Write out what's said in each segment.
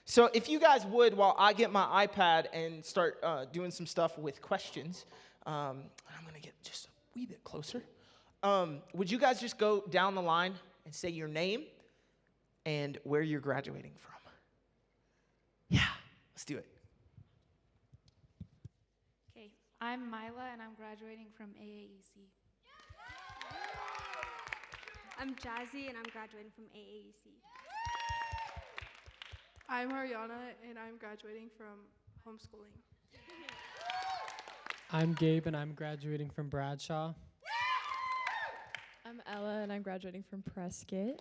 So if you guys would, while I get my iPad and start doing some stuff with questions, I'm going to get just a wee bit closer. Would you guys just go down the line and say your name and where you're graduating from? Yeah, let's do it. Okay, I'm Mila, and I'm graduating from AAEC. I'm Jazzy, and I'm graduating from AAEC. I'm Ariana, and I'm graduating from homeschooling. I'm Gabe, and I'm graduating from Bradshaw. I'm Ella, and I'm graduating from Prescott.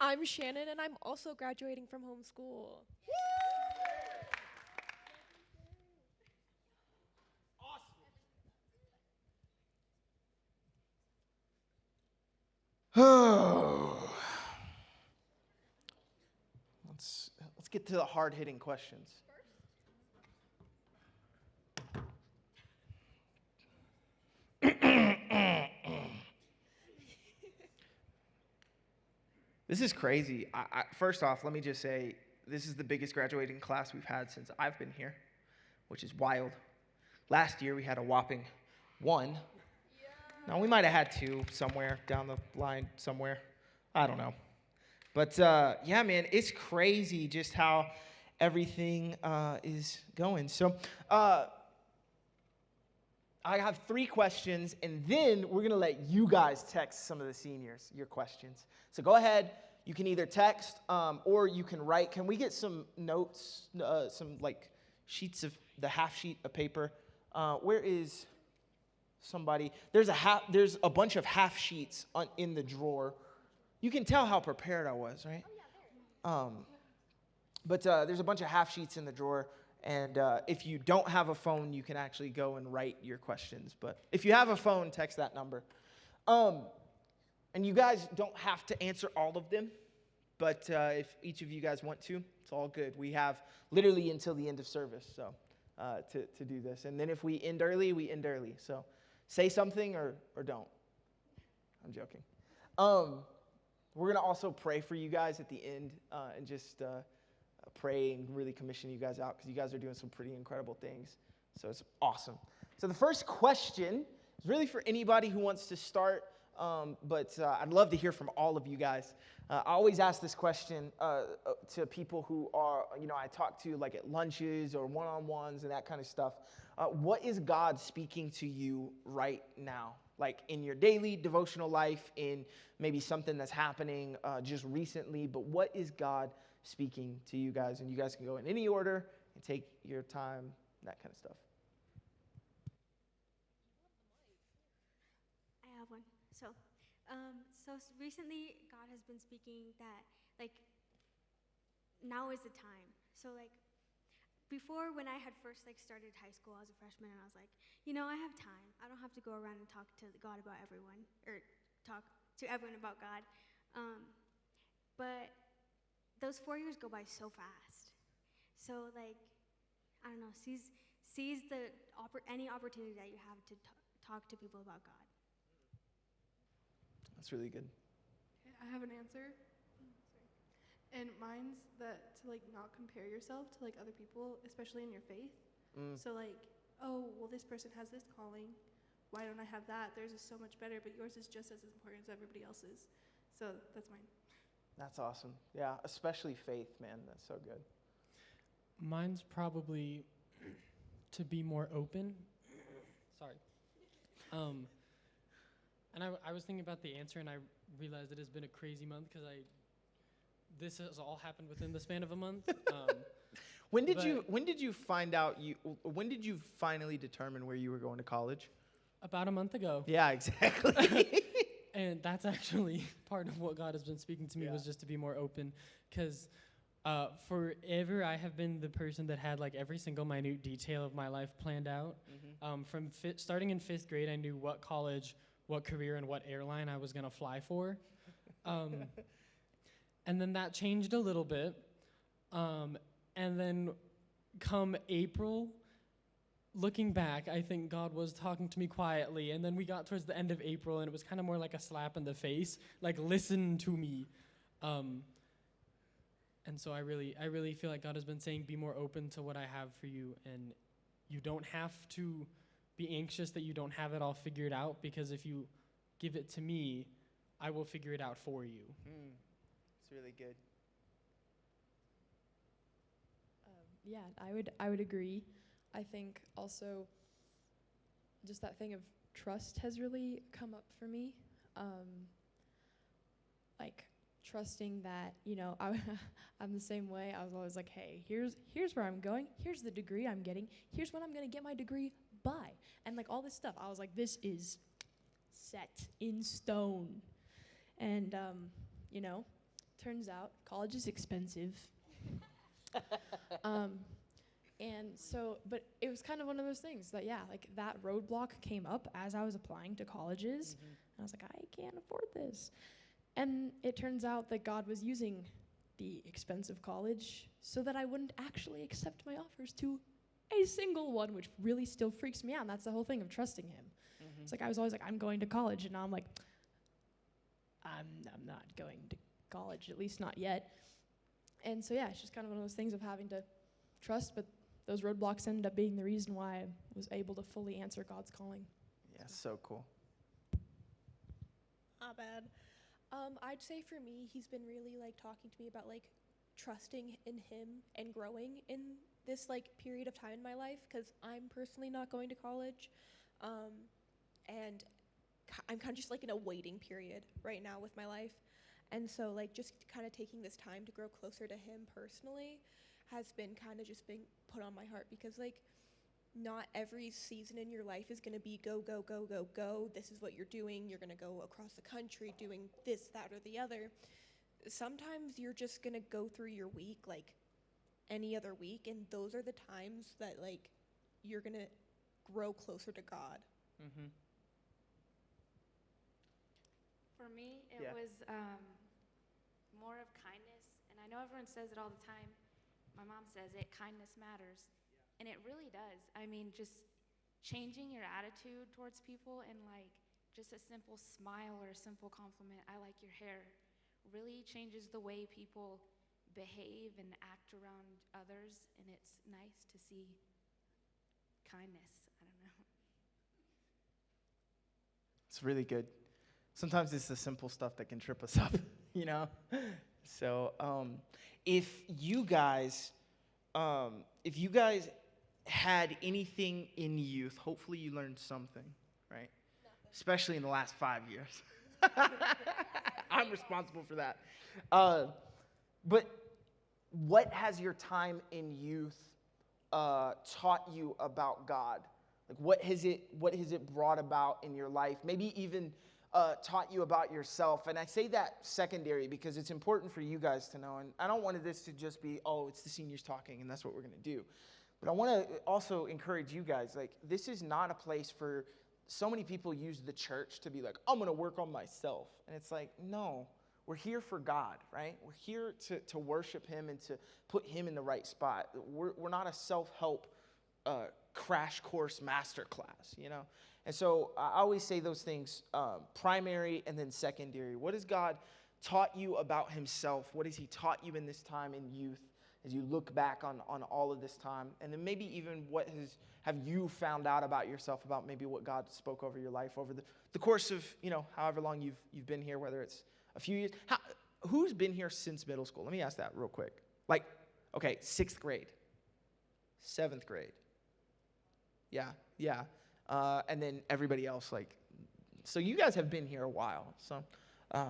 I'm Shannon, and I'm also graduating from homeschool. Oh. Let's get to the hard-hitting questions. This is crazy. First off, let me just say, this is the biggest graduating class we've had since I've been here, which is wild. Last year, we had a whopping 1. Yeah. Now, we might have had 2 somewhere down the line somewhere. I don't know. But, yeah, man, it's crazy just how everything is going. So, I have 3 questions, and then we're going to let you guys text some of the seniors your questions. So go ahead. You can either text or you can write. Can we get some notes, some like sheets of the half sheet of paper? Where is somebody? There's a bunch of half sheets in the drawer. You can tell how prepared I was, right? But there's a bunch of half sheets in the drawer. And if you don't have a phone, you can actually go and write your questions. But if you have a phone, text that number. And you guys don't have to answer all of them. But if each of you guys want to, it's all good. We have literally until the end of service to do this. And then if we end early, we end early. So say something or don't. I'm joking. We're going to also pray for you guys at the end and just pray and really commission you guys out because you guys are doing some pretty incredible things. So it's awesome. So the first question is really for anybody who wants to start, but I'd love to hear from all of you guys. I always ask this question to people who are, I talk to like at lunches or one-on-ones and that kind of stuff. What is God speaking to you right now? Like in your daily devotional life, in maybe something that's happening just recently, but what is God speaking to you guys? And you guys can go in any order and take your time, that kind of stuff. I have one. So recently God has been speaking that, like, now is the time. So, like, before when I had first, like, started high school as a freshman, and I was like, I have time. I don't have to go around and talk to God about everyone, or talk to everyone about God. But those 4 years go by so fast. So, like, I don't know, seize any opportunity that you have to talk to people about God. That's really good. Okay, I have an answer. And mine's that to, like, not compare yourself to, like, other people, especially in your faith. So, like, oh, well, this person has this calling. Why don't I have that? Theirs is so much better, but yours is just as important as everybody else's. So that's mine. That's awesome. Yeah, especially faith, man. That's so good. Mine's probably to be more open. Sorry. And I was thinking about the answer, and I realized it has been a crazy month because this has all happened within the span of a month. When did you find out when did you finally determine where you were going to college? About a month ago. Yeah, exactly. And that's actually part of what God has been speaking to me, was just to be more open. Because forever I have been the person that had like every single minute detail of my life planned out. From starting in 5th grade, I knew what college, what career, and what airline I was going to fly for. And then that changed a little bit. And then come April, looking back, I think God was talking to me quietly. And then we got towards the end of April, and it was kind of more like a slap in the face, like, listen to me. And so I really feel like God has been saying, be more open to what I have for you, and you don't have to be anxious that you don't have it all figured out, because if you give it to me, I will figure it out for you. It's really good. Yeah, I would agree. I think also just that thing of trust has really come up for me. Like trusting that, I'm the same way. I was always like, hey, here's where I'm going. Here's the degree I'm getting. Here's when I'm going to get my degree by. And like all this stuff. I was like, this is set in stone. And, turns out college is expensive. And so, but it was kind of one of those things that, like that roadblock came up as I was applying to colleges. And I was like, I can't afford this. And it turns out that God was using the expensive college so that I wouldn't actually accept my offers to a single one, which really still freaks me out. And that's the whole thing of trusting him. It's like I was always like, I'm going to college. And now I'm like, I'm not going to college, at least not yet. And so, it's just kind of one of those things of having to trust, but those roadblocks ended up being the reason why I was able to fully answer God's calling. Yeah, so cool. Not bad. I'd say for me, he's been really like talking to me about like trusting in him and growing in this like period of time in my life, because I'm personally not going to college, and I'm kind of just like in a waiting period right now with my life. And so like just kind of taking this time to grow closer to him personally has been kind of just being put on my heart, because like not every season in your life is going to be go, go, go, go, go. This is what you're doing. You're going to go across the country doing this, that, or the other. Sometimes you're just going to go through your week like any other week, and those are the times that like you're going to grow closer to God. For me, it Yeah. was more of kindness. And I know everyone says it all the time. My mom says it, kindness matters. And it really does. I mean, just changing your attitude towards people, and like just a simple smile or a simple compliment, I like your hair, really changes the way people behave and act around others. And it's nice to see kindness. I don't know. It's really good. Sometimes it's the simple stuff that can trip us up, So if you guys had anything in youth, hopefully you learned something, right? Nothing. Especially in the last 5 years. I'm responsible for that. But what has your time in youth taught you about God? Like what has it brought about in your life? Maybe even taught you about yourself. And I say that secondary because it's important for you guys to know. And I don't want this to just be, it's the seniors talking and that's what we're going to do. But I want to also encourage you guys, like this is not a place for, so many people use the church to be like, I'm going to work on myself. And it's like, no, we're here for God, right? We're here to worship him and to put him in the right spot. We're not a self-help crash course masterclass, And so I always say those things, primary and then secondary. What has God taught you about himself? What has he taught you in this time in youth as you look back on all of this time? And then maybe even what have you found out about yourself, about maybe what God spoke over your life over the course of, however long you've been here, whether it's a few years. Who's been here since middle school? Let me ask that real quick. Like, okay, 6th grade, 7th grade. Yeah. And then everybody else, so you guys have been here a while. So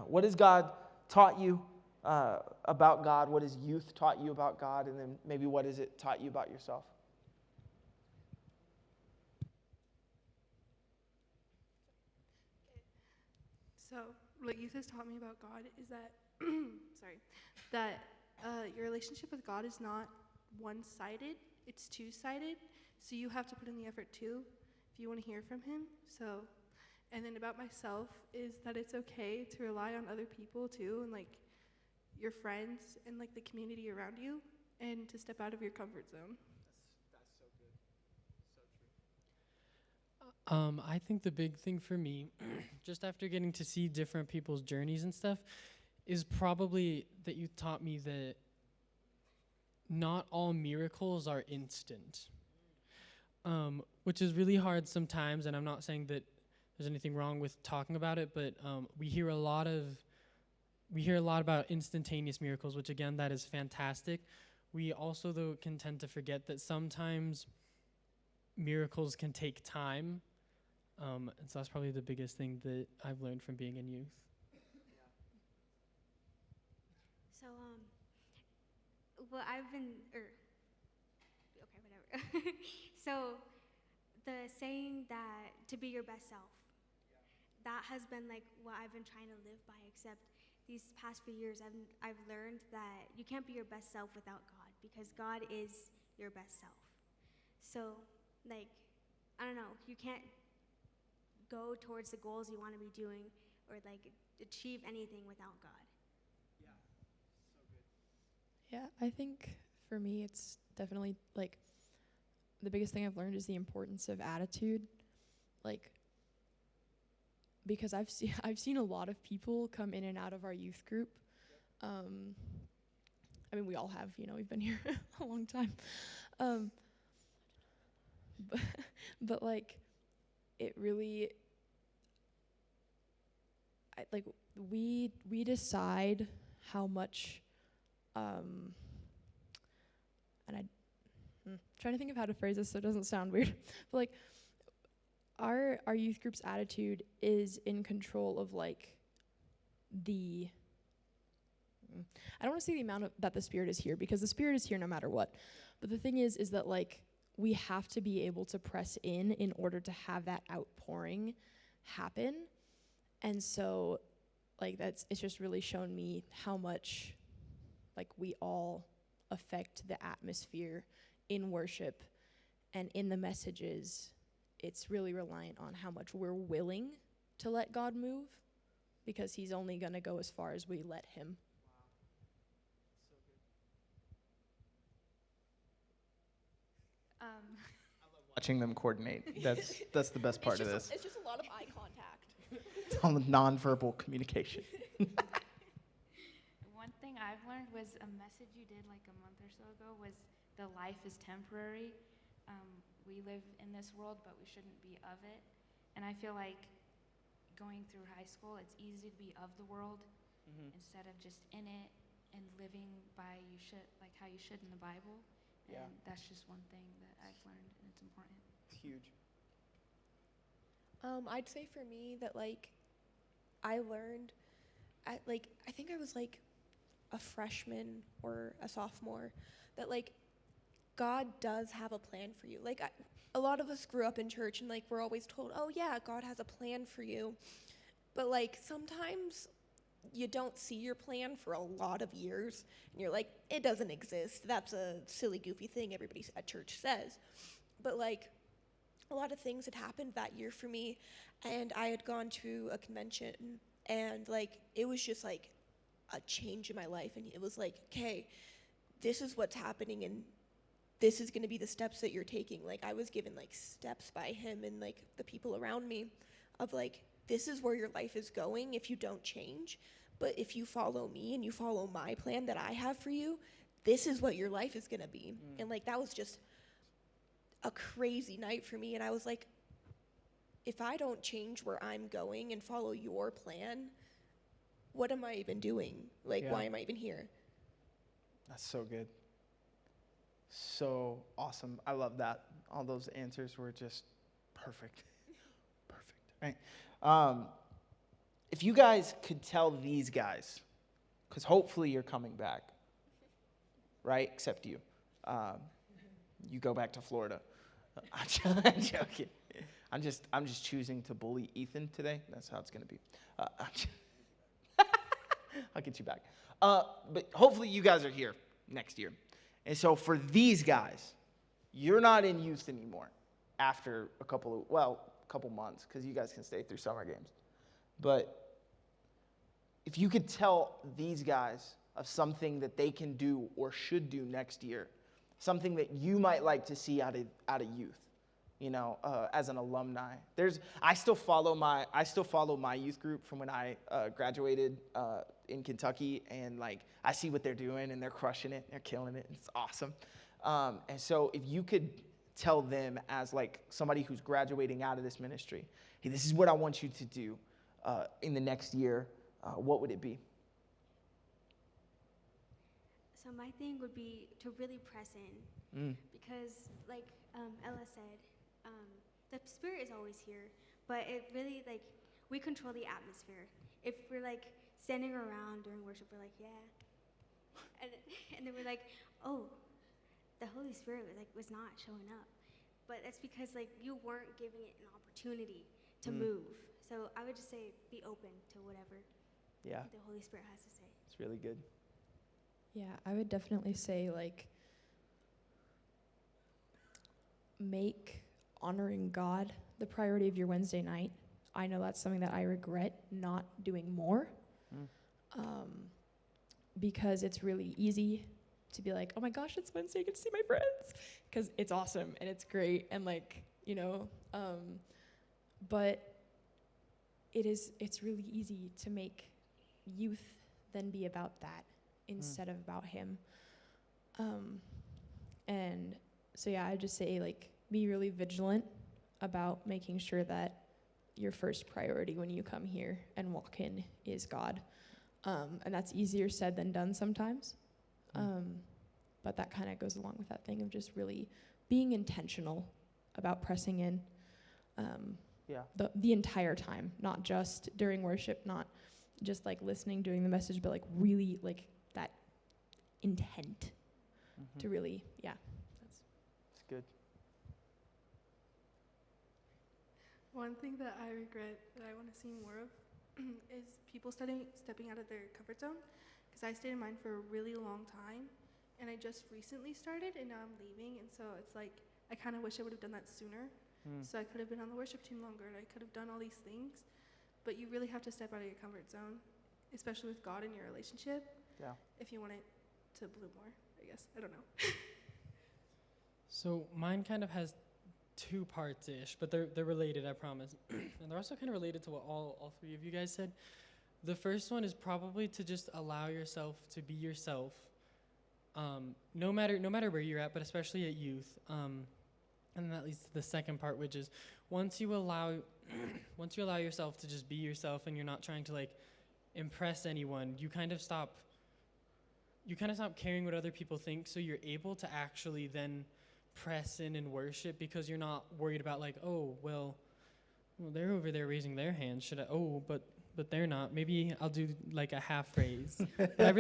what has God taught you about God? What has youth taught you about God? And then maybe what has it taught you about yourself? So, what youth has taught me about God is that, that your relationship with God is not one-sided, it's two-sided. So you have to put in the effort too, if you want to hear from him. So, and then about myself is that it's okay to rely on other people too, and like your friends and like the community around you, and to step out of your comfort zone. That's so good. So true. I think the big thing for me, just after getting to see different people's journeys and stuff, is probably that you taught me that not all miracles are instant, which is really hard sometimes. And I'm not saying that there's anything wrong with talking about it, but we hear a lot about instantaneous miracles, which again, that is fantastic. We also, though, can tend to forget that sometimes miracles can take time. And so that's probably the biggest thing that I've learned from being in youth. So, I've been, okay, whatever. So, the saying that to be your best self, that has been like what I've been trying to live by, except these past few years, I've learned that you can't be your best self without God, because God is your best self. So, like, I don't know, you can't go towards the goals you want to be doing or like achieve anything without God. Yeah, I think for me, it's definitely like the biggest thing I've learned is the importance of attitude. Like, because I've seen a lot of people come in and out of our youth group. I mean, we all have, we've been here a long time. But like, it really, we decide how much, and I'm trying to think of how to phrase this so it doesn't sound weird, but like, our youth group's attitude is in control of like I don't want to say the amount that the Spirit is here, because the Spirit is here no matter what. But the thing is that like we have to be able to press in order to have that outpouring happen. And so like it's just really shown me how much like we all affect the atmosphere in worship and in the messages. It's really reliant on how much we're willing to let God move, because he's only going to go as far as we let him. I love watching them coordinate. That's the best part of this. It's just a lot of eye contact. It's all the nonverbal communication. One thing I've learned was a message you did like a month or so ago was the life is temporary. We live in this world, but we shouldn't be of it. And I feel like going through high school, it's easy to be of the world instead of just in it and living by how you should in the Bible. And that's just one thing that I've learned, and it's important. It's huge. I'd say for me that like I learned I think I was like a freshman or a sophomore that like God does have a plan for you. Like a lot of us grew up in church and like we're always told, oh yeah, God has a plan for you. But like sometimes you don't see your plan for a lot of years and you're like, it doesn't exist. That's a silly, goofy thing everybody at church says. But like a lot of things had happened that year for me, and I had gone to a convention and like it was just like a change in my life, and it was like, okay, this is what's happening and this is going to be the steps that you're taking. Like I was given like steps by him and like the people around me of like, this is where your life is going if you don't change. But if you follow me and you follow my plan that I have for you, this is what your life is going to be. And like that was just a crazy night for me. And I was like, if I don't change where I'm going and follow your plan, what am I even doing? Like, why am I even here? That's so good. So awesome. I love that. All those answers were just perfect. Perfect. Right. If you guys could tell these guys, because hopefully you're coming back, right? Except you. You go back to Florida. I'm joking. I'm just choosing to bully Ethan today. That's how it's going to be. I'll get you back. But hopefully you guys are here next year. And so for these guys, you're not in youth anymore after a couple months, because you guys can stay through summer games. But if you could tell these guys of something that they can do or should do next year, something that you might like to see out of youth, as an alumni. I still follow my youth group from when I graduated in Kentucky, and like I see what they're doing, and they're crushing it, they're killing it. It's awesome. And so if you could tell them as like somebody who's graduating out of this ministry, hey, this is what I want you to do in the next year, what would it be? So my thing would be to really press in, because like Ella said, the Spirit is always here, but it really, like, we control the atmosphere. If we're like standing around during worship, we're like, yeah, and then we're like, oh, the Holy Spirit was not showing up, but that's because like you weren't giving it an opportunity to move. So I would just say be open to whatever the Holy Spirit has to say. It's really good. Yeah, I would definitely say, like, make honoring God the priority of your Wednesday night. I know that's something that I regret not doing more, because it's really easy to be like, oh my gosh, it's Wednesday, I get to see my friends, because it's awesome and it's great, and like, you know, but it's really easy to make youth then be about that instead of about him. And so yeah, I just say, like, be really vigilant about making sure that your first priority when you come here and walk in is God. And that's easier said than done sometimes. But that kind of goes along with that thing of just really being intentional about pressing in the entire time, not just during worship, not just like listening, doing the message, but like really like that intent to really, It's good. One thing that I regret that I want to see more of is people stepping out of their comfort zone, because I stayed in mine for a really long time, and I just recently started, and now I'm leaving, and so it's like I kind of wish I would have done that sooner. So I could have been on the worship team longer, and I could have done all these things, but you really have to step out of your comfort zone, especially with God in your relationship. Yeah. If you want it to bloom more, I guess. I don't know. So mine kind of has two parts-ish, but they're related, I promise. And they're also kind of related to what all three of you guys said. The first one is probably to just allow yourself to be yourself, no matter where you're at, but especially at youth. And that leads to the second part, which is once you allow yourself to just be yourself, and you're not trying to like impress anyone, you kind of stop caring what other people think, so you're able to actually then press in and worship, because you're not worried about like, oh, well they're over there raising their hands, but they're not, maybe I'll do like a half raise. But I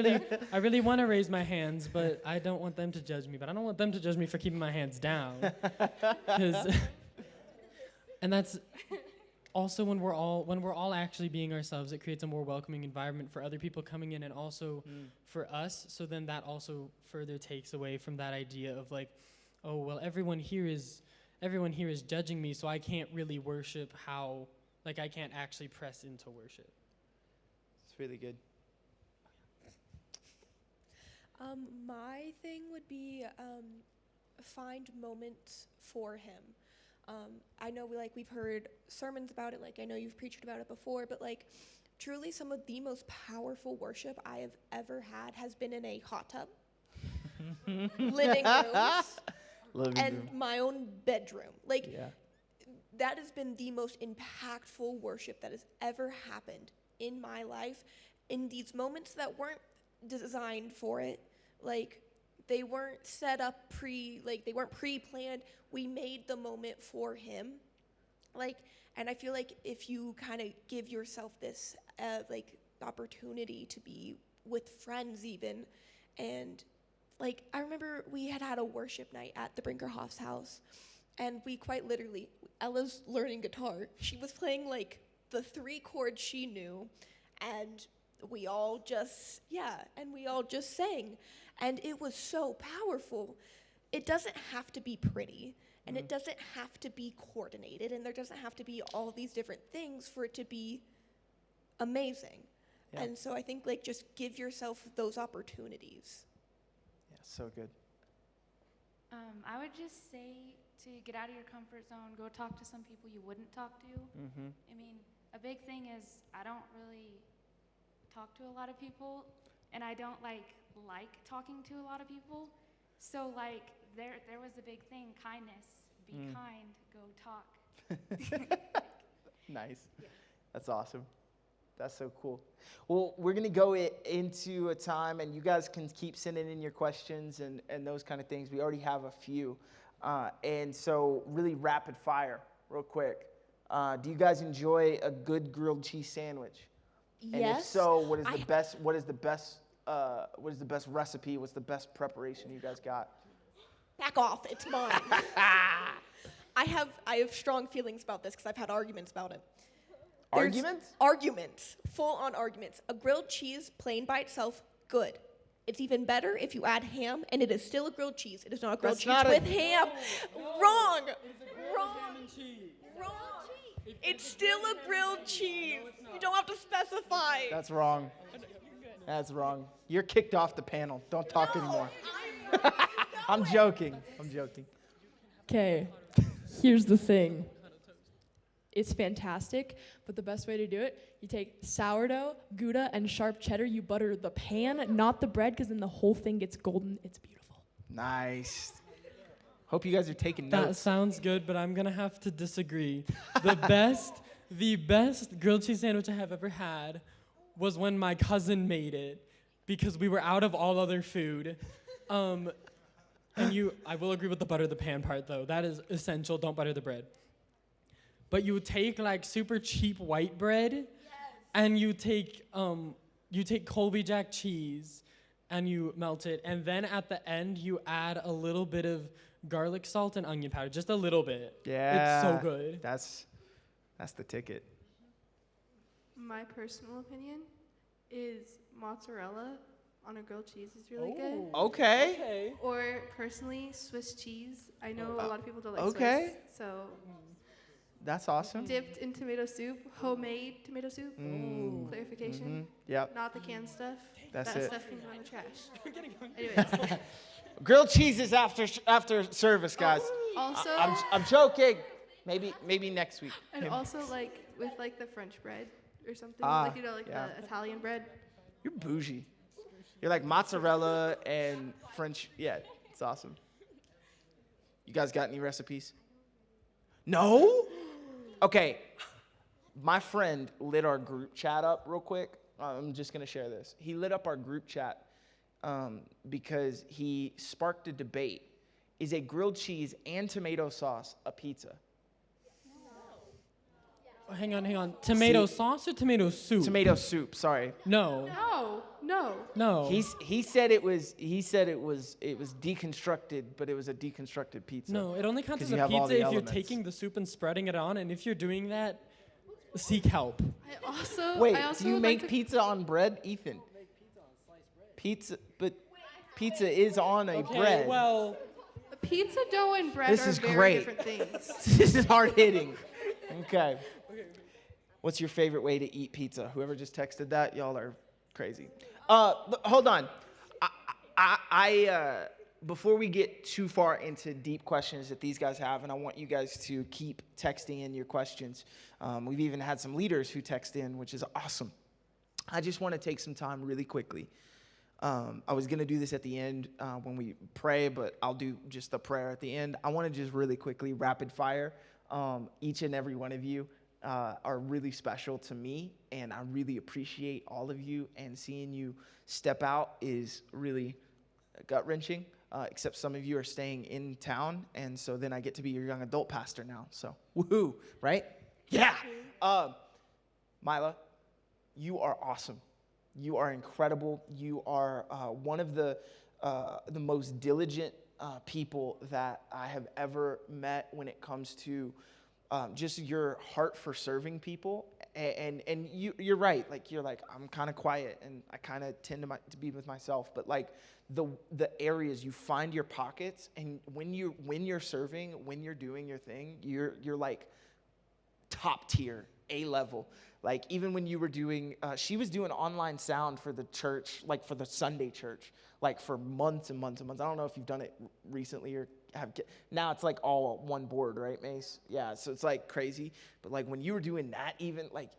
really want to raise my hands, but I don't want them to judge me, but I don't want them to judge me for keeping my hands down. And that's also when we're all actually being ourselves, it creates a more welcoming environment for other people coming in, and also for us. So then that also further takes away from that idea of like, oh, well, everyone here is judging me, so I can't really worship how, like, I can't actually press into worship. It's really good. My thing would be find moments for him. I know we've heard sermons about it, like I know you've preached about it before, but like truly some of the most powerful worship I have ever had has been in a hot tub, living rooms, and my own bedroom. Like that has been the most impactful worship that has ever happened in my life, in these moments that weren't designed for it. Like they weren't set up they weren't pre-planned. We made the moment for him. Like, and I feel like if you kind of give yourself this opportunity to be with friends even, and like I remember we had a worship night at the Brinkerhoff's house, and we quite literally, Ella's learning guitar. She was playing like the 3 chords she knew, and we all just sang. And it was so powerful. It doesn't have to be pretty, and it doesn't have to be coordinated, and there doesn't have to be all these different things for it to be amazing. Yeah. And so I think like just give yourself those opportunities. Yeah, so good. I would just say to get out of your comfort zone, go talk to some people you wouldn't talk to. I mean, a big thing is I don't really talk to a lot of people, and I don't like talking to a lot of people. So like there was a big thing, kindness. Be kind, go talk. Nice. That's awesome. That's so cool. Well, we're going to go into a time, and you guys can keep sending in your questions and those kind of things. We already have a few. And so really rapid fire, real quick. Do you guys enjoy a good grilled cheese sandwich? Yes. And if so, what is the best recipe? What's the best preparation you guys got? Back off, it's mine. I have strong feelings about this because I've had arguments about it. Arguments? Arguments, full-on arguments. A grilled cheese, plain by itself, good. It's even better if you add ham, and it is still a grilled cheese. It is not a grilled cheese with ham. Wrong. Wrong. It's still a grilled cheese. You don't have to specify. That's wrong. That's wrong. You're kicked off the panel. Don't talk anymore. I'm joking. Okay, here's the thing. It's fantastic, but the best way to do it, you take sourdough, Gouda, and sharp cheddar. You butter the pan, not the bread, because then the whole thing gets golden. It's beautiful. Nice. Hope you guys are taking That notes. sounds good, but I'm gonna have to disagree. The best grilled cheese sandwich I have ever had was when my cousin made it, because we were out of all other food. I will agree with the butter the pan part though. That is essential. Don't butter the bread. But you take like super cheap white bread, and you take Colby Jack cheese, and you melt it, and then at the end you add a little bit of garlic salt and onion powder, just a little bit. Yeah. It's so good. That's the ticket. My personal opinion is mozzarella on a grilled cheese is really good. Okay. Or personally, Swiss cheese. I know a lot of people don't like Okay. Swiss. So That's awesome. dipped in tomato soup, homemade tomato soup. Clarification. Yep. Not the canned stuff. That's that it. stuff can go in the trash. Anyways. Grilled cheese is after service, guys. Also, I'm joking. Maybe next week. and Maybe. also like with like the French bread or something. Ah, Like yeah. the Italian bread. You're bougie. You're like mozzarella and French. Yeah, it's awesome. You guys got any recipes? No? Okay. My friend lit our group chat up real quick. I'm just going to share this. He lit up our group chat because he sparked a debate. Is a grilled cheese and tomato sauce a pizza? Oh, hang on. Tomato sauce or tomato soup? Tomato soup, sorry. No. No. He said it was deconstructed, but it was a deconstructed pizza. No, it only counts 'Cause as you a have all pizza the if you're elements. taking the soup and spreading it on, and if you're doing that, seek help. I also Wait, I also do you would make like to, pizza on bread, Ethan? Pizza, but pizza is on a bread. Well, pizza dough and bread This are is very great. different things. This is hard hitting. Okay. What's your favorite way to eat pizza? Whoever just texted that, y'all are crazy. Hold on. I before we get too far into deep questions that these guys have, and I want you guys to keep texting in your questions. We've even had some leaders who text in, which is awesome. I just want to take some time really quickly. I was going to do this at the end when we pray, but I'll do just the prayer at the end. I want to just really quickly, rapid fire. Each and every one of you are really special to me, and I really appreciate all of you, and seeing you step out is really gut-wrenching, except some of you are staying in town, and so then I get to be your young adult pastor now, so woohoo, right? Yeah! Mila, you are awesome. You are incredible. You are one of the most diligent people that I have ever met when it comes to just your heart for serving people. And you're right. Like, you're like, I'm kind of quiet and I kind of tend to be with myself. But like the areas you find your pockets, and when you're serving, when you're doing your thing, you're like top tier, A level. Like, even when you were doing, she was doing online sound for the church, like for the Sunday church, like for months and months and months. I don't know if you've done it recently or now it's like all one board, right, Mace? Yeah, so it's like crazy. But like when you were doing that, even like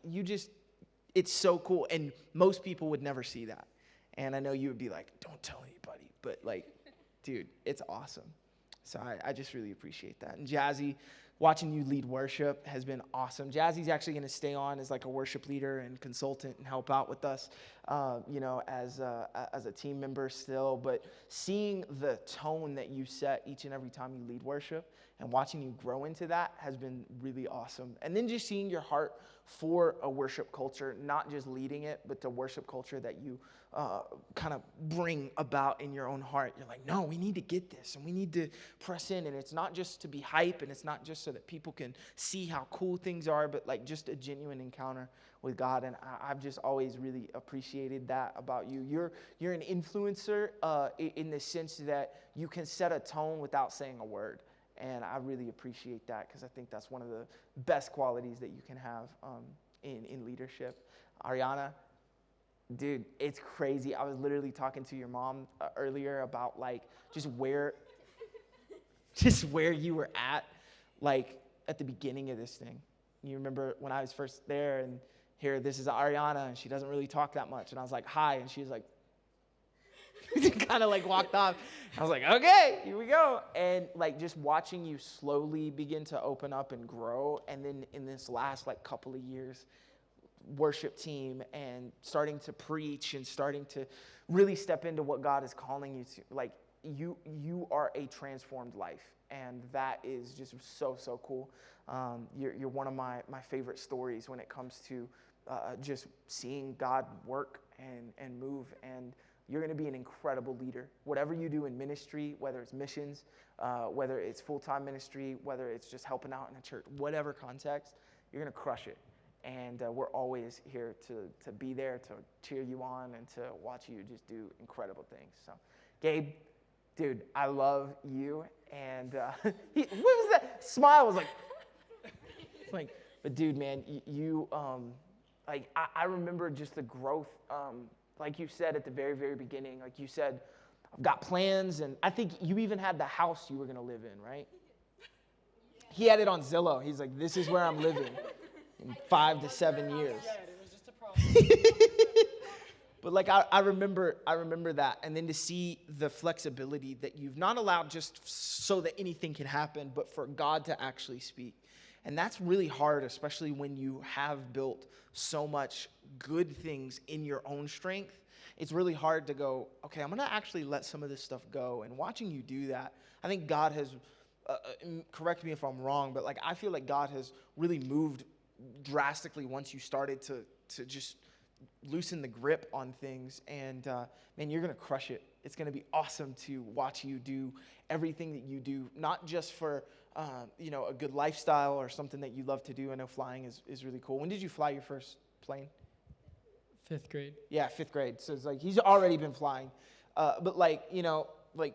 it's so cool. And most people would never see that. And I know you would be like, don't tell anybody. But like, dude, it's awesome. So I just really appreciate that. And Jazzy, watching you lead worship has been awesome. Jazzy's actually going to stay on as like a worship leader and consultant and help out with us, as a team member still. But seeing the tone that you set each and every time you lead worship and watching you grow into that has been really awesome. And then just seeing your heart for a worship culture, not just leading it, but the worship culture that you kind of bring about in your own heart. You're like, no, we need to get this and we need to press in. And it's not just to be hype and it's not just so that people can see how cool things are, but like just a genuine encounter with God. And I've just always really appreciated that about you. You're an influencer in the sense that you can set a tone without saying a word. And I really appreciate that because I think that's one of the best qualities that you can have in leadership. Ariana, dude, it's crazy. I was literally talking to your mom earlier about like just where you were at, like at the beginning of this thing. You remember when I was first there and here, this is Ariana, and she doesn't really talk that much. And I was like, hi, and she was like, kind of like walked off. I was like, okay, here we go. And like just watching you slowly begin to open up and grow. And then in this last like couple of years, worship team and starting to preach and starting to really step into what God is calling you to. Like you are a transformed life. And that is just so, so cool. You're one of my favorite stories when it comes to just seeing God work and move. And you're going to be an incredible leader. Whatever you do in ministry, whether it's missions, whether it's full-time ministry, whether it's just helping out in a church, whatever context, you're going to crush it. And we're always here to be there, to cheer you on, and to watch you just do incredible things. So, Gabe, dude, I love you. And what was that? Smile was like, but dude, man, you I remember just the growth. Like you said at the very, very beginning, like you said, I've got plans, and I think you even had the house you were going to live in, right? He had it on Zillow. He's like, this is where I'm living in 5 to 7 years. It was just a problem. But like I remember that, and then to see the flexibility that you've not allowed just so that anything can happen, but for God to actually speak. And that's really hard, especially when you have built so much good things in your own strength. It's really hard to go, okay, I'm going to actually let some of this stuff go. And watching you do that, I think God has, correct me if I'm wrong, but like I feel like God has really moved drastically once you started to just loosen the grip on things. And man, you're going to crush it. It's going to be awesome to watch you do everything that you do, not just for a good lifestyle or something that you love to do. I know flying is really cool. When did you fly your first plane? 5th grade. Yeah, 5th grade. So it's like he's already been flying. But like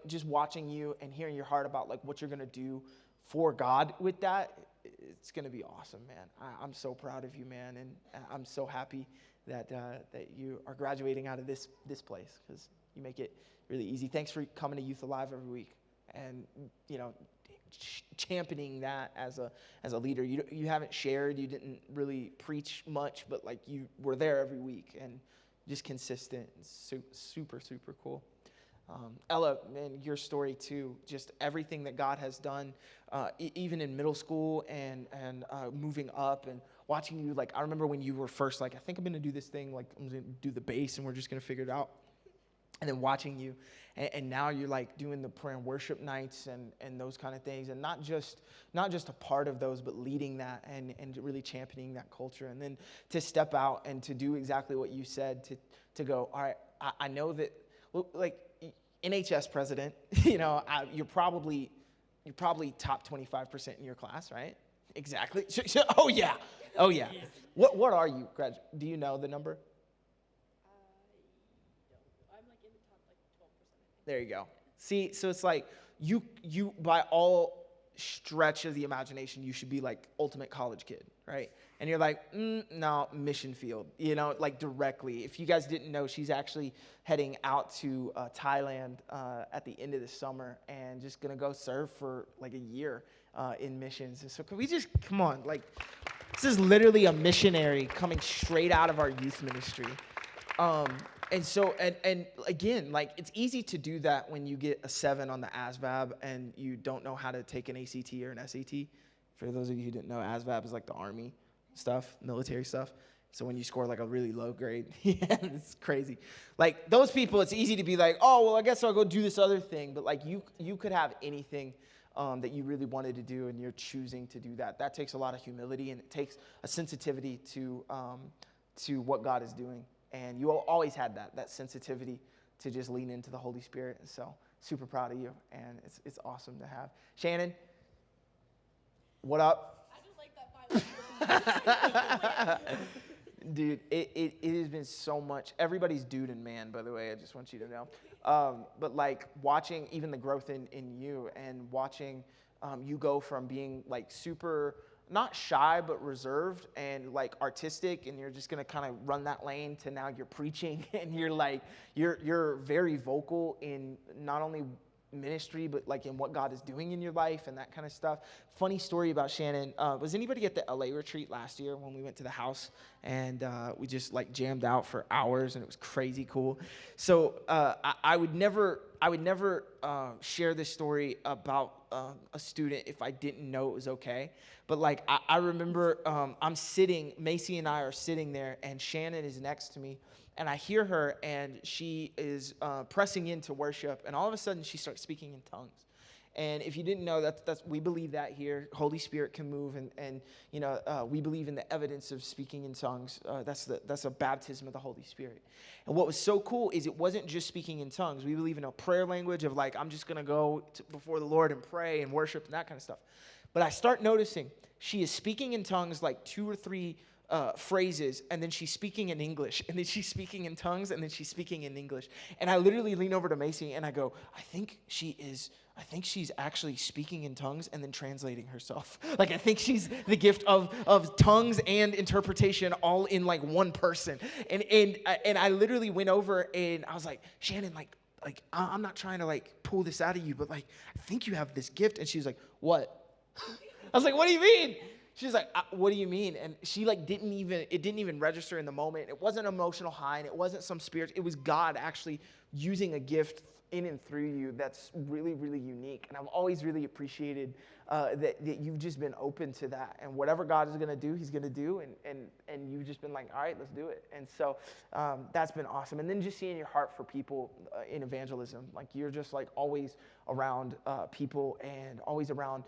just watching you and hearing your heart about like what you're going to do for God with that, it's going to be awesome, man. I'm so proud of you, man. And I'm so happy that you are graduating out of this place because you make it really easy. Thanks for coming to Youth Alive every week and, championing that as a leader. You haven't shared, you didn't really preach much, but like you were there every week and just consistent. It's super, super cool. Ella, man, your story too, just everything that God has done, even in middle school and moving up and watching you. Like, I remember when you were first like, I think I'm going to do this thing, like I'm going to do the bass and we're just going to figure it out. And then watching you, and now you're like doing the prayer and worship nights and those kind of things, and not just a part of those, but leading that and really championing that culture. And then to step out and to do exactly what you said, to go, all right, I know that, like NHS president, you're probably top 25% in your class, right? Exactly. Oh yeah. What are you? Do you know the number? There you go. See, so it's like you by all stretch of the imagination, you should be like ultimate college kid, right? And you're like, no, mission field, like directly. If you guys didn't know, she's actually heading out to Thailand at the end of the summer and just gonna go serve for like a year in missions. So can we just, come on, like This is literally a missionary coming straight out of our youth ministry. And so, and again, like, it's easy to do that when you get a 7 on the ASVAB and you don't know how to take an ACT or an SAT. For those of you who didn't know, ASVAB is like the Army stuff, military stuff. So when you score like a really low grade, yeah, it's crazy. Like, those people, it's easy to be like, oh, well, I guess I'll go do this other thing. But like, you could have anything that you really wanted to do, and you're choosing to do that. That takes a lot of humility, and it takes a sensitivity to what God is doing. And you always had that sensitivity to just lean into the Holy Spirit. And so, super proud of you, and it's awesome to have. Shannon, what up? I just like that vibe. Dude, it has been so much. Everybody's dude and man, by the way. I just want you to know. But like, watching even the growth in you, and watching you go from being like super, not shy, but reserved and like artistic, and you're just gonna kind of run that lane, to now you're preaching, and you're like, you're very vocal in not only ministry, but like in what God is doing in your life and that kind of stuff. Funny story about Shannon. Was anybody at the LA retreat last year when we went to the house, and we just like jammed out for hours, and it was crazy cool. So I would never share this story about a student if I didn't know it was okay. But like, I remember Macy and I are sitting there, and Shannon is next to me. And I hear her, and she is pressing into worship, and all of a sudden she starts speaking in tongues. And if you didn't know, that's we believe that here. Holy Spirit can move, and you know, we believe in the evidence of speaking in tongues. That's a baptism of the Holy Spirit. And what was so cool is it wasn't just speaking in tongues. We believe in a prayer language of like, I'm just gonna go before the Lord and pray and worship and that kind of stuff. But I start noticing she is speaking in tongues like 2 or 3 phrases, and then she's speaking in English, and then she's speaking in tongues, and then she's speaking in English. And I literally lean over to Macy and I go, I think she's actually speaking in tongues and then translating herself. Like, I think she's the gift of tongues and interpretation all in like one person. And I literally went over and I was like, Shannon, like I'm not trying to like pull this out of you, but like, I think you have this gift. And she was like, what? I was like, what do you mean? She's like, what do you mean? And she like it didn't even register in the moment. It wasn't an emotional high, and it wasn't some spirit. It was God actually using a gift in and through you that's really, really unique. And I've always really appreciated that you've just been open to that. And whatever God is going to do, he's going to do. And you've just been like, all right, let's do it. And so that's been awesome. And then just seeing your heart for people in evangelism. Like, you're just like always around people, and always around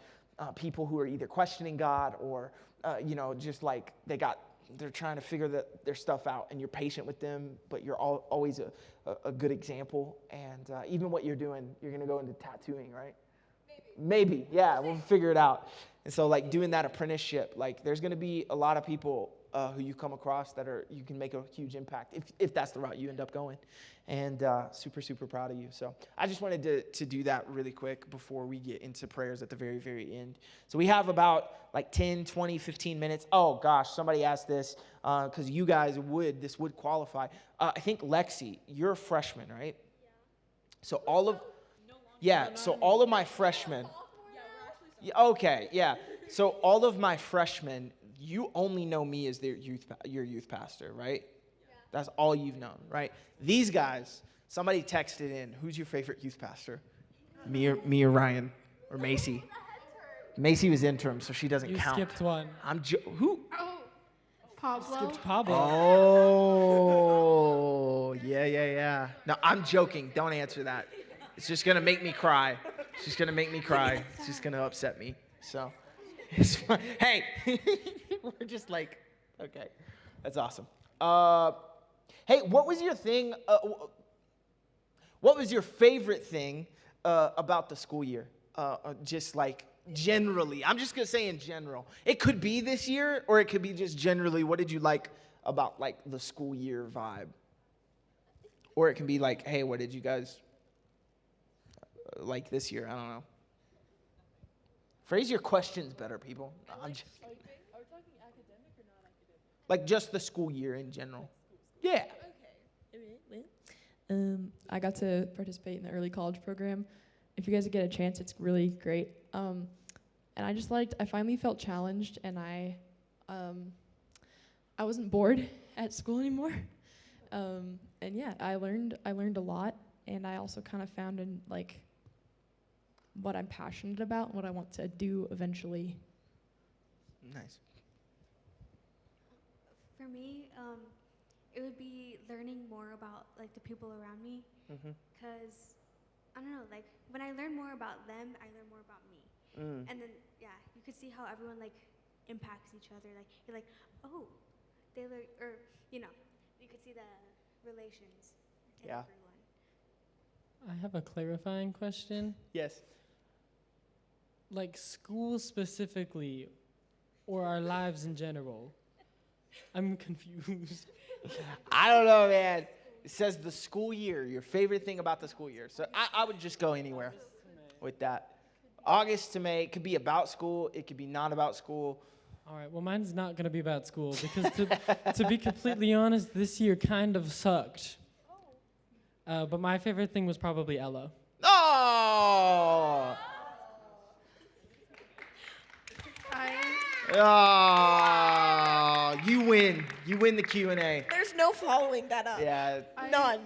people who are either questioning God or, just like they're trying to figure their stuff out, and you're patient with them, but you're always a good example. And even what you're doing, you're going to go into tattooing, right? Maybe, yeah, we'll figure it out. And so like doing that apprenticeship, like there's going to be a lot of people who you come across that you can make a huge impact if that's the route you end up going. And super, super proud of you. So I just wanted to do that really quick before we get into prayers at the very, very end. So we have about like 10, 20, 15 minutes. Oh gosh, somebody asked this because you guys this would qualify. I think Lexi, you're a freshman, right? Yeah. So all of my freshmen. Yeah, okay, yeah. So all of my freshmen, you only know me as your youth pastor, right? Yeah. That's all you've known, right? These guys, somebody texted in, who's your favorite youth pastor? Me or Ryan or Macy? Macy was interim, so she doesn't count. You skipped one. Who? Oh, Pablo. Skipped Pablo. Oh, yeah. No, I'm joking. Don't answer that. It's just going to make me cry. It's just going to make me cry. It's just going to upset me. So, it's fine. Hey, we're just like, okay. That's awesome. Hey, what was your thing? What was your favorite thing about the school year? Just like generally. I'm just going to say in general. It could be this year, or it could be just generally. What did you like about like the school year vibe? Or it can be like, hey, what did you guys like this year? I don't know. Phrase your questions better, people. Are we talking academic or non-academic? Like just the school year in general. Yeah. Okay. I got to participate in the early college program. If you guys get a chance, it's really great. And I finally felt challenged, and I I wasn't bored at school anymore. And yeah, I learned a lot, and I also kind of found in like what I'm passionate about and what I want to do eventually. Nice. For me, it would be learning more about like the people around me, because I don't know, like when I learn more about them, I learn more about me. And then yeah, you could see how everyone like impacts each other. Like you're like, oh, they learn, or you know, you could see the relations in Yeah. everyone. I have a clarifying question. Yes. Like school specifically, or our lives in general? I'm confused. I don't know, man. It says the school year, your favorite thing about the school year. So I would just go anywhere with that. August to May, it could be about school, it could be not about school. All right, well, mine's not going to be about school because to be completely honest, this year kind of sucked. But my favorite thing was probably Ella. Oh! Oh, you win. You win the Q&A. There's no following that up. Yeah. None.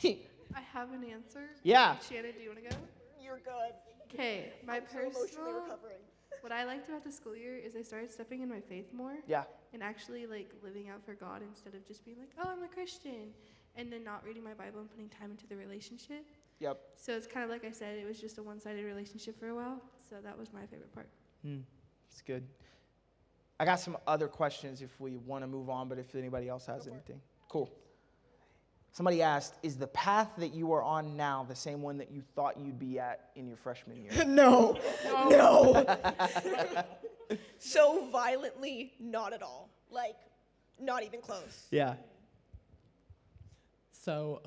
I have an answer. Yeah. Shannon, do you want to go? You're good. Okay, my I'm so emotionally personal. recovering. What I liked about the school year is I started stepping in my faith more. Yeah. And actually like living out for God instead of just being like, oh, I'm a Christian, and then not reading my Bible and putting time into the relationship. Yep. So it's kind of like I said, it was just a one-sided relationship for a while. So that was my favorite part. It's good. I got some other questions if we want to move on, but if anybody else has anything. Cool. Somebody asked, is the path that you are on now the same one that you thought you'd be at in your freshman year? No. No. So violently, not at all. Like, not even close. Yeah. So,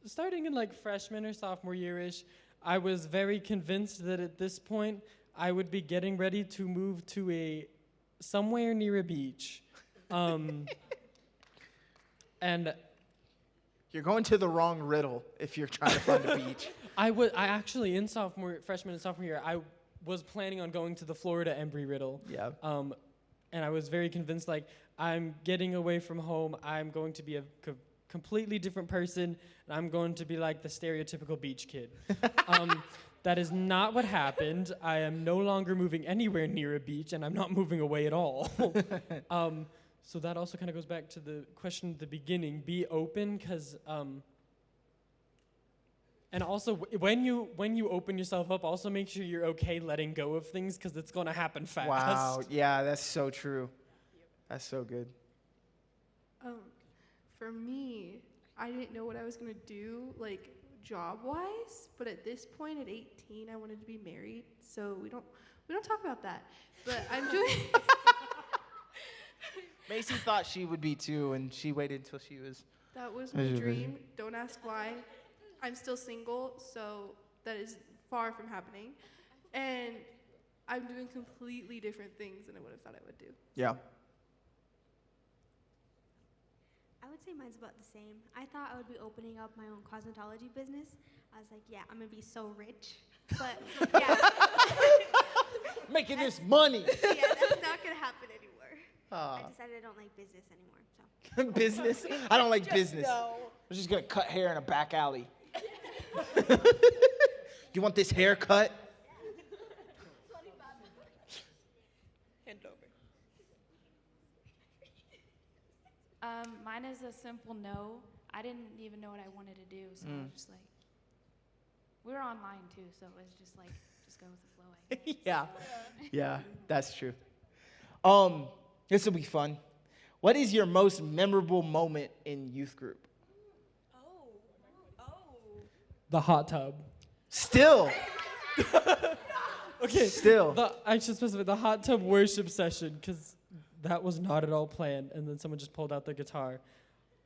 starting in like freshman or sophomore year-ish, I was very convinced that at this point I would be getting ready to move to somewhere near a beach. And You're going to the wrong riddle if you're trying to find a beach. I actually in freshman and sophomore year, I was planning on going to the Florida Embry-Riddle. Yeah. And I was very convinced, like, I'm getting away from home. I'm going to be a completely different person, and I'm going to be like the stereotypical beach kid. That is not what happened. I am no longer moving anywhere near a beach, and I'm not moving away at all. So that also kind of goes back to the question at the beginning: be open, because and also when you open yourself up, also make sure you're okay letting go of things, because it's going to happen fast. Wow. Yeah, that's so true. That's so good. For me, I didn't know what I was going to do, like, job-wise, but at this point, at 18, I wanted to be married, so we don't talk about that. But I'm doing... Macy thought she would be too, and she waited until she was... That was my dream. Don't ask why. I'm still single, so that is far from happening. And I'm doing completely different things than I would have thought I would do. Yeah. I would say mine's about the same. I thought I would be opening up my own cosmetology business. I was like, yeah, I'm gonna be so rich. But yeah. Making this money. Yeah, that's not gonna happen anymore. I decided I don't like business anymore, so. Business? I don't like Just business. no. I'm just gonna cut hair in a back alley. You want this haircut? Hand over. Mine is a simple no. I didn't even know what I wanted to do, so I was just like, we were online too, so it was just like, just go with the flow, I guess. Yeah, that's true. This will be fun. What is your most memorable moment in youth group? The hot tub. Still. Okay. Still. I should specify the hot tub worship session, because that was not at all planned, and then someone just pulled out the guitar.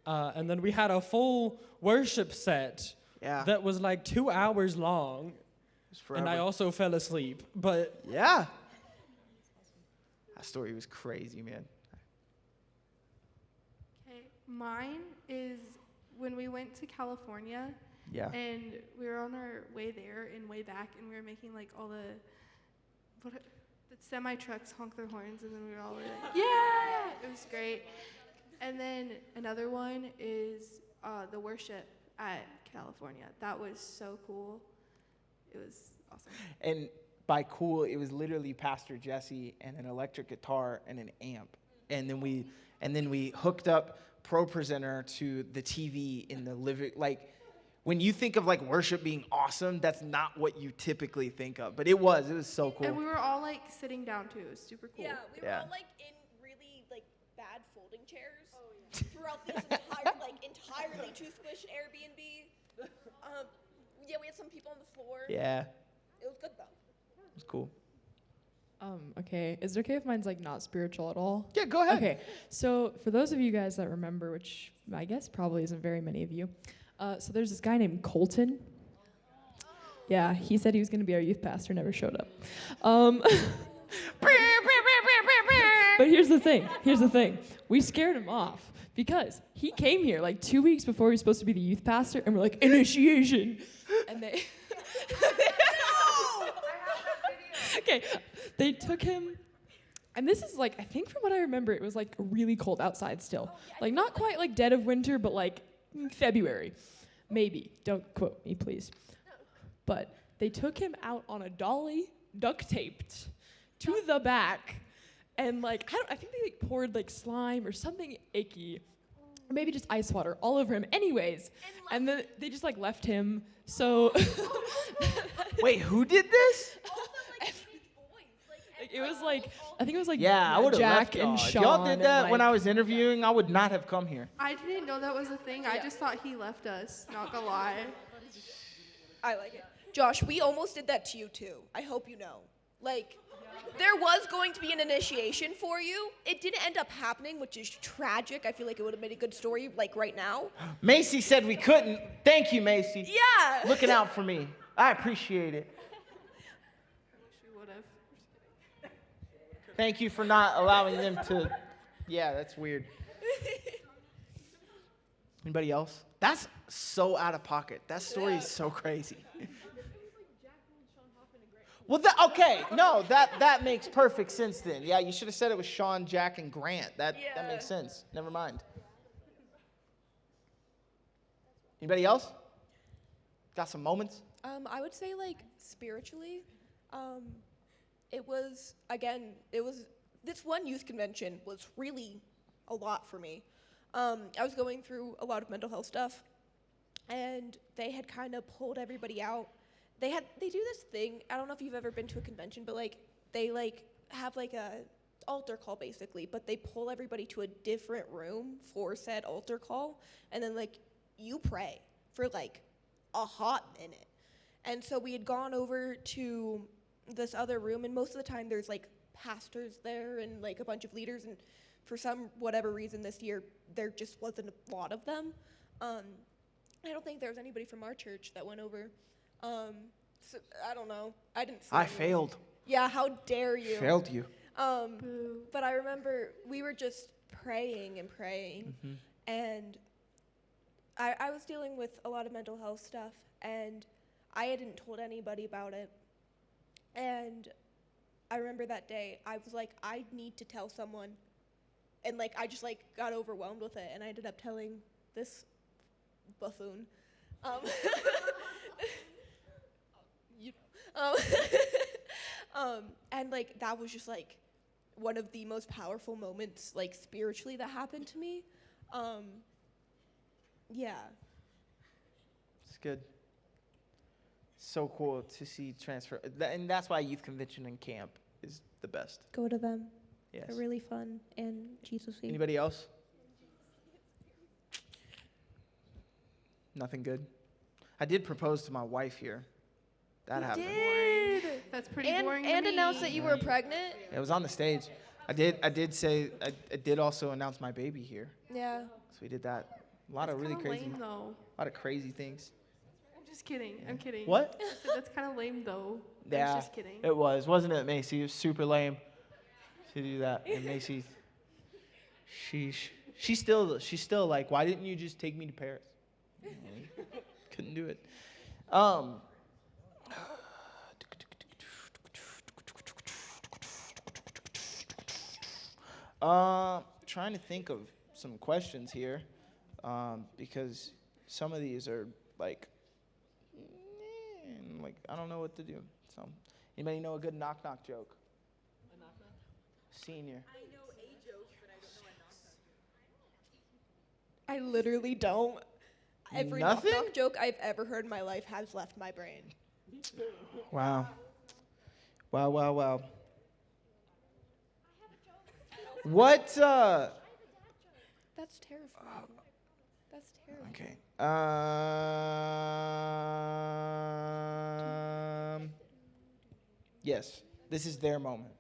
And then we had a full worship set that was like 2 hours long, and I also fell asleep. But yeah. That story was crazy, man. Okay, mine is when we went to California. Yeah. And we were on our way there and way back, and we were making like all the the semi trucks honk their horns, and then we were all like, yeah, it was great. And then another one is the worship at California. That was so cool. It was awesome. And by cool, it was literally Pastor Jesse and an electric guitar and an amp. And then we hooked up Pro Presenter to the TV in the living. Like, when you think of like worship being awesome, that's not what you typically think of. But it was so cool. And we were all like sitting down too. It was super cool. Yeah, we were Yeah. all like in really like bad folding chairs throughout this entire entirely too squished Airbnb. Yeah, we had some people on the floor. Yeah, It was good though. it was cool. Okay, is it okay if mine's like not spiritual at all? Yeah, go ahead. Okay, so for those of you guys that remember, which I guess probably isn't very many of you, so there's this guy named Colton. Yeah, he said he was going to be our youth pastor, never showed up. But here's the thing. We scared him off because he came here like 2 weeks before he was supposed to be the youth pastor, and we're like, initiation. And they... Okay, they took him, and this is like, I think from what I remember, it was like really cold outside still. Like not quite like dead of winter, but like February, maybe. Don't quote me, please. But they took him out on a dolly, duct taped to the back, and like, I think they like poured like slime or something icky, or maybe just ice water all over him anyways. And then they just like left him, so. Wait, who did this? It was like, I think it was like Yeah, I would have Jack left y'all. and If Sean. y'all did that and, when like, I was interviewing, I would not have come here. I didn't know that was a thing. I just thought he left us. Not gonna lie. I like it. Josh, we almost did that to you too. I hope you know. Like, there was going to be an initiation for you. It didn't end up happening, which is tragic. I feel like it would have made a good story, like right now. Macy said we couldn't. Thank you, Macy. Yeah. Looking out for me. I appreciate it. We would have. Thank you for not allowing them to. Yeah, that's weird. Anybody else? That's so out of pocket. That story is so crazy. Well, okay, no, that makes perfect sense then. Yeah, you should have said it was Sean, Jack, and Grant. That makes sense. Never mind. Anybody else? Got some moments? I would say like spiritually, this one youth convention was really a lot for me. I was going through a lot of mental health stuff, and they had kind of pulled everybody out. They do this thing, I don't know if you've ever been to a convention, but like they like have like a altar call basically, but they pull everybody to a different room for said altar call, and then like you pray for like a hot minute. And so we had gone over to this other room, and most of the time there's like pastors there and like a bunch of leaders, and for whatever reason this year there just wasn't a lot of them. I don't think there was anybody from our church that went over. So, I don't know. I didn't see I anyone. failed. Yeah, how dare you? Failed you. Boo. But I remember we were just praying and praying, and I was dealing with a lot of mental health stuff, and I hadn't told anybody about it. And I remember that day, I was like, I need to tell someone. And like, I just like got overwhelmed with it, and I ended up telling this buffoon. And like, that was just like one of the most powerful moments, like spiritually, that happened to me. Yeah. It's good. So cool to see transfer. And that's why youth convention and camp is the best. Go to them. Yes. They're really fun and Jesus-y. Anybody else? Nothing good? I did propose to my wife here. That happened. That's pretty boring. And to me. announce that you were pregnant. It was on the stage. I did also announce my baby here. Yeah. So we did that. A lot of really Kinda crazy, lame, though. a lot of crazy things. I'm just kidding. I'm kidding. What? I said that's kind of lame, though. I Yeah, was just kidding. it was, wasn't it, Macy? It was super lame to do that. And Macy, she's still like, why didn't you just take me to Paris? Couldn't do it. Trying to think of some questions here, because some of these are like, I don't know what to do. So, anybody know a good knock knock joke? A knock knock? Senior. I know a joke, but I don't know a knock knock. I literally don't. Every knock Nothing? knock joke I've ever heard in my life has left my brain. Wow. Wow. What? That's terrifying. That's terrible. Okay. Yes, this is their moment.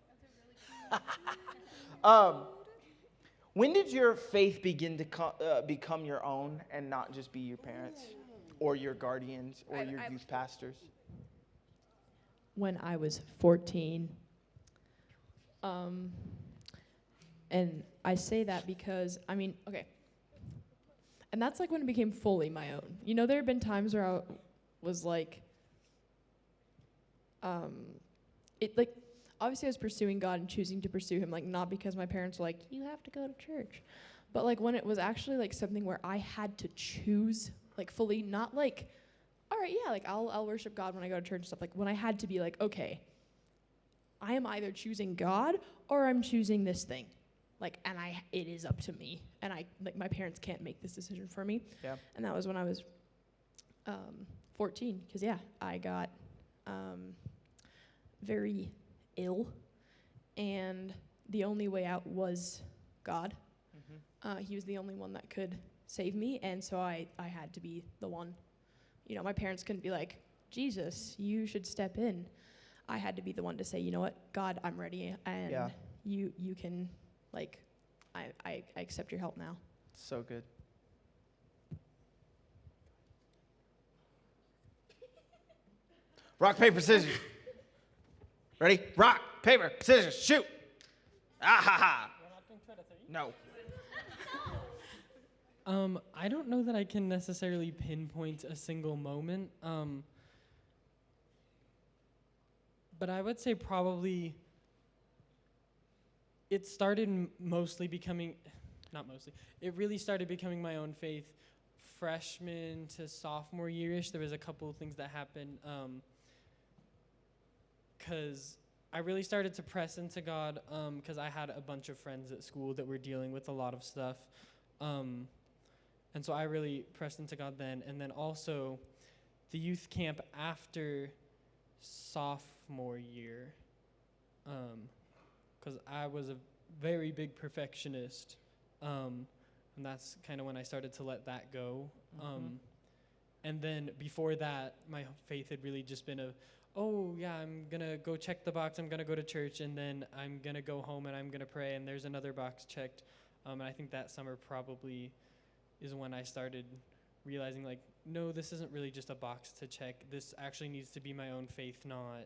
When did your faith begin to become your own and not just be your parents or your guardians or your youth pastors? When I was 14. And I say that because, okay. And that's like when it became fully my own. You know, there have been times where I was like, obviously I was pursuing God and choosing to pursue him, like not because my parents were like, you have to go to church. But like when it was actually like something where I had to choose like fully, not like, all right, yeah, like I'll worship God when I go to church and stuff. Like when I had to be like, okay, I am either choosing God or I'm choosing this thing. Like, and it is up to me. And my parents can't make this decision for me. Yeah. And that was when I was 14. Because, yeah, I got very ill. And the only way out was God. Mm-hmm. He was the only one that could save me. And so I had to be the one. You know, my parents couldn't be like, Jesus, you should step in. I had to be the one to say, you know what, God, I'm ready. And you can... Like, I accept your help now. So good. Rock, paper, scissors. Ready? Rock, paper, scissors, shoot. Ah ha ha. No. I don't know that I can necessarily pinpoint a single moment. But I would say probably it started it really started becoming my own faith freshman to sophomore year-ish. There was a couple of things that happened because I really started to press into God because I had a bunch of friends at school that were dealing with a lot of stuff. And so I really pressed into God then. And then also the youth camp after sophomore year, because I was a very big perfectionist, and that's kind of when I started to let that go. And then before that, my faith had really just been I'm going to go check the box, I'm going to go to church, and then I'm going to go home and I'm going to pray, and there's another box checked. And I think that summer probably is when I started realizing, like, no, this isn't really just a box to check. This actually needs to be my own faith, not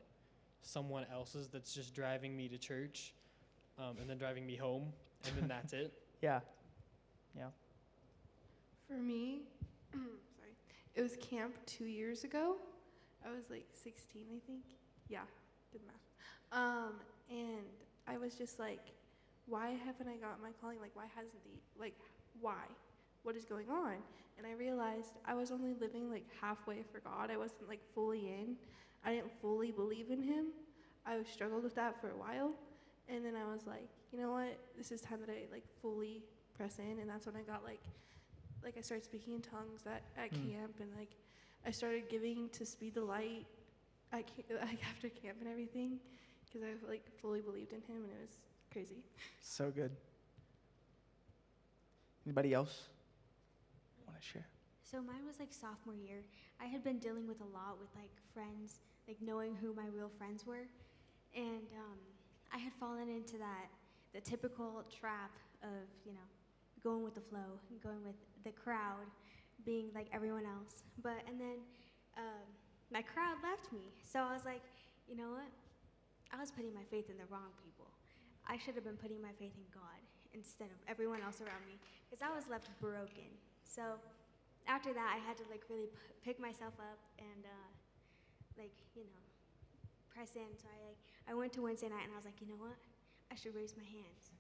someone else's that's just driving me to church. And then driving me home, and then that's it. Yeah. For me, it was camp 2 years ago. I was like 16, I think. Yeah, did the math. And I was just like, why haven't I got my calling? Like, why hasn't why? What is going on? And I realized I was only living like halfway for God. I wasn't like fully in. I didn't fully believe in him. I struggled with that for a while. And then I was like, you know what? This is time that I like fully press in. And that's when I got like I started speaking in tongues at camp, and like I started giving to Speed the Light after camp and everything, because I like fully believed in him, and it was crazy. So good. Anybody else want to share? So mine was like sophomore year. I had been dealing with a lot with like friends, like knowing who my real friends were. And I had fallen into the typical trap of, going with the flow and going with the crowd, being like everyone else. And then my crowd left me. So I was like, you know what? I was putting my faith in the wrong people. I should have been putting my faith in God instead of everyone else around me, because I was left broken. So after that, I had to like really pick myself up and press in. So I went to Wednesday night and I was like, you know what? I should raise my hands.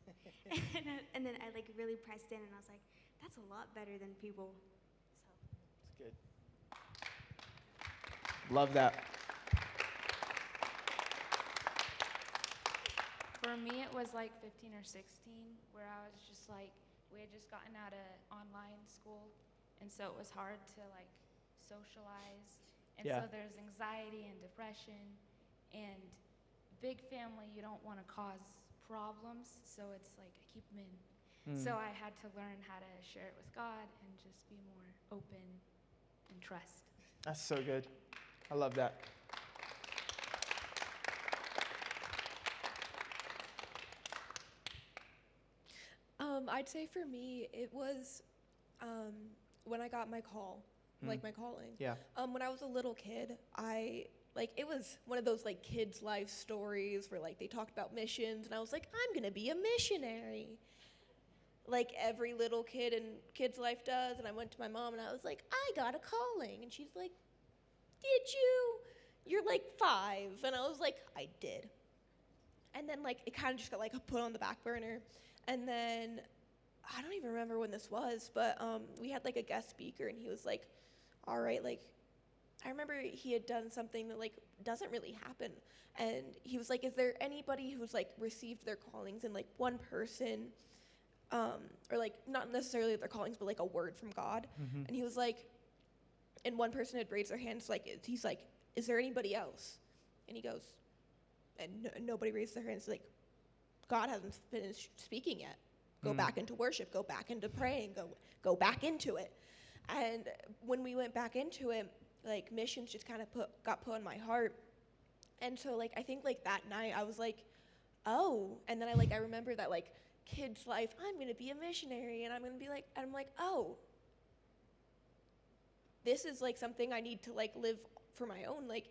And then I like really pressed in, and I was like, that's a lot better than people. So. It's good. Love that. For me, it was like 15 or 16, where I was just like, we had just gotten out of online school, and so it was hard to like socialize. And Yeah. so there's anxiety and depression, and big family, you don't want to cause problems, so it's like I keep them in. So I had to learn how to share it with God and just be more open and trust. That's so good. I love that. I'd say for me, it was when I got my call, like my calling. Yeah. When I was a little kid, it was one of those like kids' life stories where like they talked about missions, and I was like, I'm gonna be a missionary, like every little kid in kid's life does. And I went to my mom and I was like, I got a calling, and she's like, did you? You're like 5, and I was like, I did. And then like it kind of just got like put on the back burner, and then I don't even remember when this was, but we had like a guest speaker, and he was like, all right, like I remember he had done something that like doesn't really happen, and he was like, is there anybody who's like received their callings, and like one person or like not necessarily their callings but like a word from God? And he was like, and one person had raised their hands, like he's like, is there anybody else? And he goes, and nobody raised their hands. Like, God hasn't finished speaking yet. Go back into worship, go back into praying, go back into it. And when we went back into it, like missions just kind of got put on my heart. And so like I think like that night I was like, oh, and then I remember that like kid's life, I'm gonna be a missionary, and I'm gonna be like, and I'm like, oh, this is like something I need to like live for my own. Like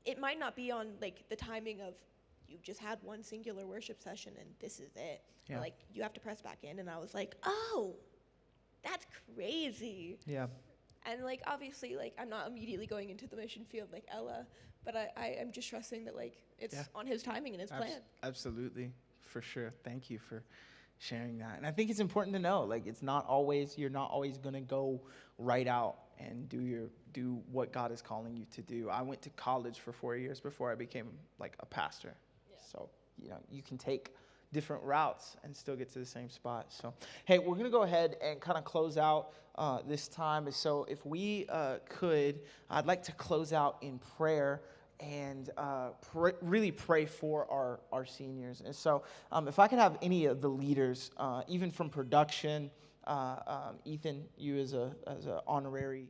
it might not be on like the timing of you just had one singular worship session and this is it. Yeah. Like you have to press back in, and I was like, oh, that's crazy. Yeah. And like obviously like I'm not immediately going into the mission field like Ella, but I am just trusting that like it's on his timing and his plan. Absolutely, for sure. Thank you for sharing that. And I think it's important to know, like you're not always gonna go right out and do what God is calling you to do. I went to college for 4 years before I became like a pastor. Yeah. So you can take different routes and still get to the same spot. So hey, we're gonna go ahead and kind of close out this time. So if we could, I'd like to close out in prayer and really pray for our seniors. And so if I could have any of the leaders, even from production, Ethan, you as a honorary